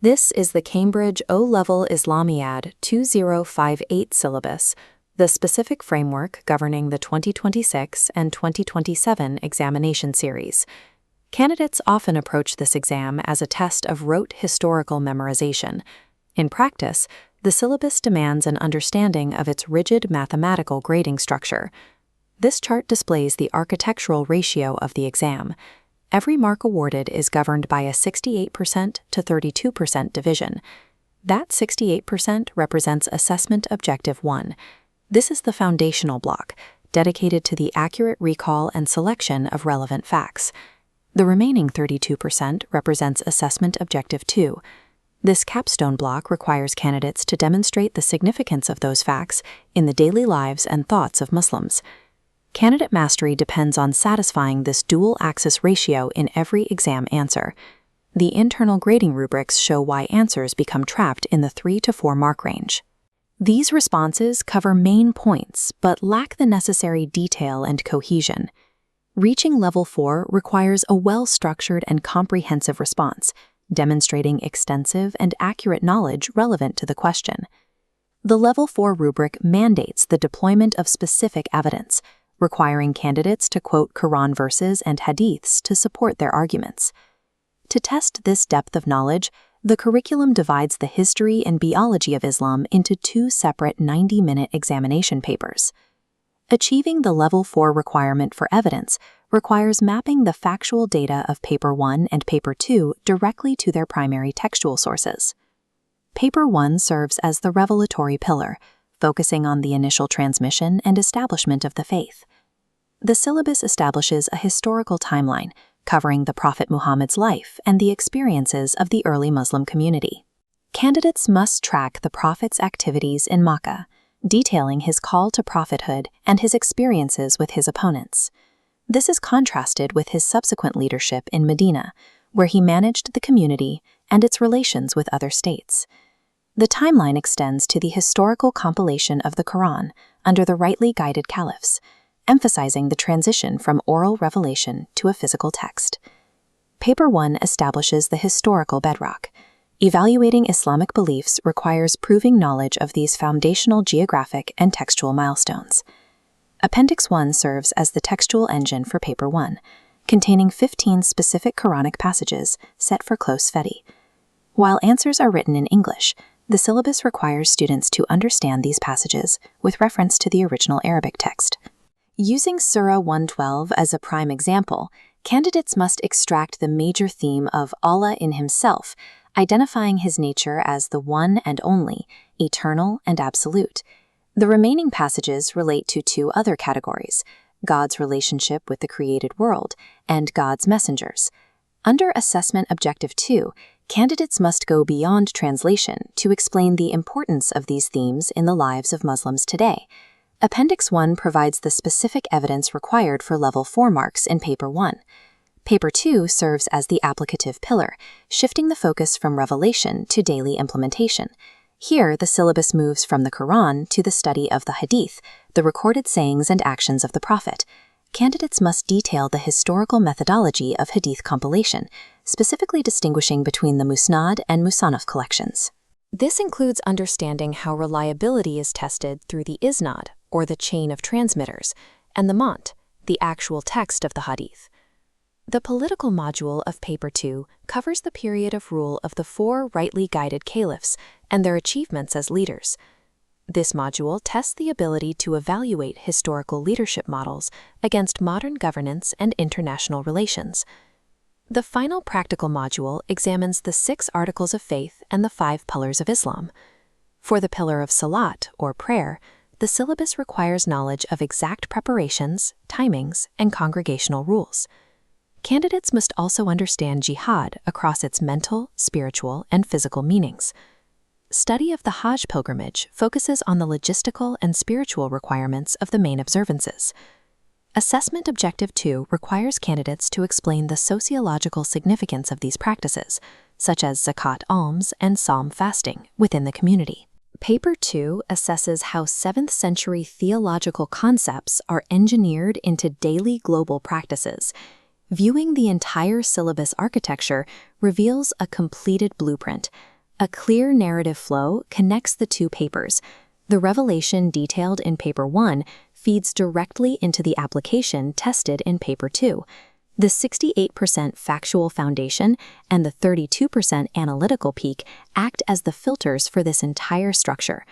This is the Cambridge O-Level Islamiyat 2058 syllabus, the specific framework governing the 2026 and 2027 examination series. Candidates often approach this exam as a test of rote historical memorization. In practice, the syllabus demands an understanding of its rigid mathematical grading structure. This chart displays the architectural ratio of the exam. Every mark awarded is governed by a 68% to 32% division. That 68% represents Assessment Objective 1. This is the foundational block, dedicated to the accurate recall and selection of relevant facts. The remaining 32% represents Assessment Objective 2. This capstone block requires candidates to demonstrate the significance of those facts in the daily lives and thoughts of Muslims. Candidate mastery depends on satisfying this dual-axis ratio in every exam answer. The internal grading rubrics show why answers become trapped in the 3 to 4 mark range. These responses cover main points but lack the necessary detail and cohesion. Reaching level 4 requires a well-structured and comprehensive response, demonstrating extensive and accurate knowledge relevant to the question. The level 4 rubric mandates the deployment of specific evidence, requiring candidates to quote Quran verses and hadiths to support their arguments. To test this depth of knowledge, the curriculum divides the history and biology of Islam into 2 separate 90-minute examination papers. Achieving the Level 4 requirement for evidence requires mapping the factual data of Paper 1 and Paper 2 directly to their primary textual sources. Paper 1 serves as the revelatory pillar, focusing on the initial transmission and establishment of the faith. The syllabus establishes a historical timeline covering the Prophet Muhammad's life and the experiences of the early Muslim community. Candidates must track the Prophet's activities in Makkah, detailing his call to prophethood and his experiences with his opponents. This is contrasted with his subsequent leadership in Medina, where he managed the community and its relations with other states. The timeline extends to the historical compilation of the Quran under the rightly guided caliphs, emphasizing the transition from oral revelation to a physical text. Paper 1 establishes the historical bedrock. Evaluating Islamic beliefs requires proving knowledge of these foundational geographic and textual milestones. Appendix 1 serves as the textual engine for Paper 1, containing 15 specific Quranic passages set for close study. While answers are written in English, the syllabus requires students to understand these passages with reference to the original Arabic text. Using Surah 112 as a prime example, candidates must extract the major theme of Allah in Himself, identifying His nature as the one and only, eternal and absolute. The remaining passages relate to 2 other categories: God's relationship with the created world and God's messengers. Under Assessment Objective 2, candidates must go beyond translation to explain the importance of these themes in the lives of Muslims today. Appendix 1 provides the specific evidence required for Level 4 marks in Paper 1. Paper 2 serves as the applicative pillar, shifting the focus from revelation to daily implementation. Here, the syllabus moves from the Quran to the study of the Hadith, the recorded sayings and actions of the Prophet. Candidates must detail the historical methodology of Hadith compilation, specifically distinguishing between the Musnad and Musannaf collections. This includes understanding how reliability is tested through the Isnad, or the chain of transmitters, and the Mant, the actual text of the Hadith. The political module of Paper 2 covers the period of rule of the 4 rightly guided caliphs and their achievements as leaders. This module tests the ability to evaluate historical leadership models against modern governance and international relations. The final practical module examines the 6 articles of faith and the 5 pillars of Islam. For the pillar of Salat, or prayer, the syllabus requires knowledge of exact preparations, timings, and congregational rules. Candidates must also understand jihad across its mental, spiritual, and physical meanings. Study of the Hajj pilgrimage focuses on the logistical and spiritual requirements of the main observances. Assessment Objective 2 requires candidates to explain the sociological significance of these practices, such as zakat alms and psalm fasting, within the community. Paper 2 assesses how 7th century theological concepts are engineered into daily global practices. Viewing the entire syllabus architecture reveals a completed blueprint, A clear narrative flow connects the two papers. The revelation detailed in Paper 1 feeds directly into the application tested in Paper 2. The 68% factual foundation and the 32% analytical peak act as the filters for this entire structure.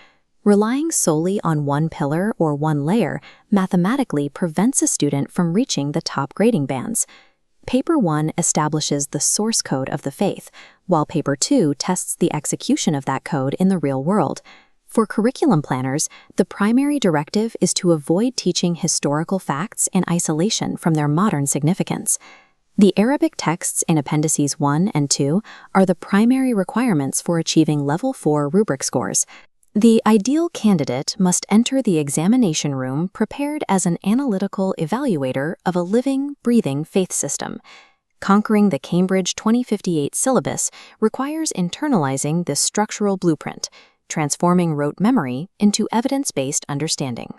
Relying solely on one pillar or one layer mathematically prevents a student from reaching the top grading bands. Paper 1 establishes the source code of the faith, while Paper 2 tests the execution of that code in the real world. For curriculum planners, the primary directive is to avoid teaching historical facts in isolation from their modern significance. The Arabic texts in Appendices 1 and 2 are the primary requirements for achieving Level 4 rubric scores. The ideal candidate must enter the examination room prepared as an analytical evaluator of a living, breathing faith system. Conquering the Cambridge 2058 syllabus requires internalizing this structural blueprint, transforming rote memory into evidence-based understanding.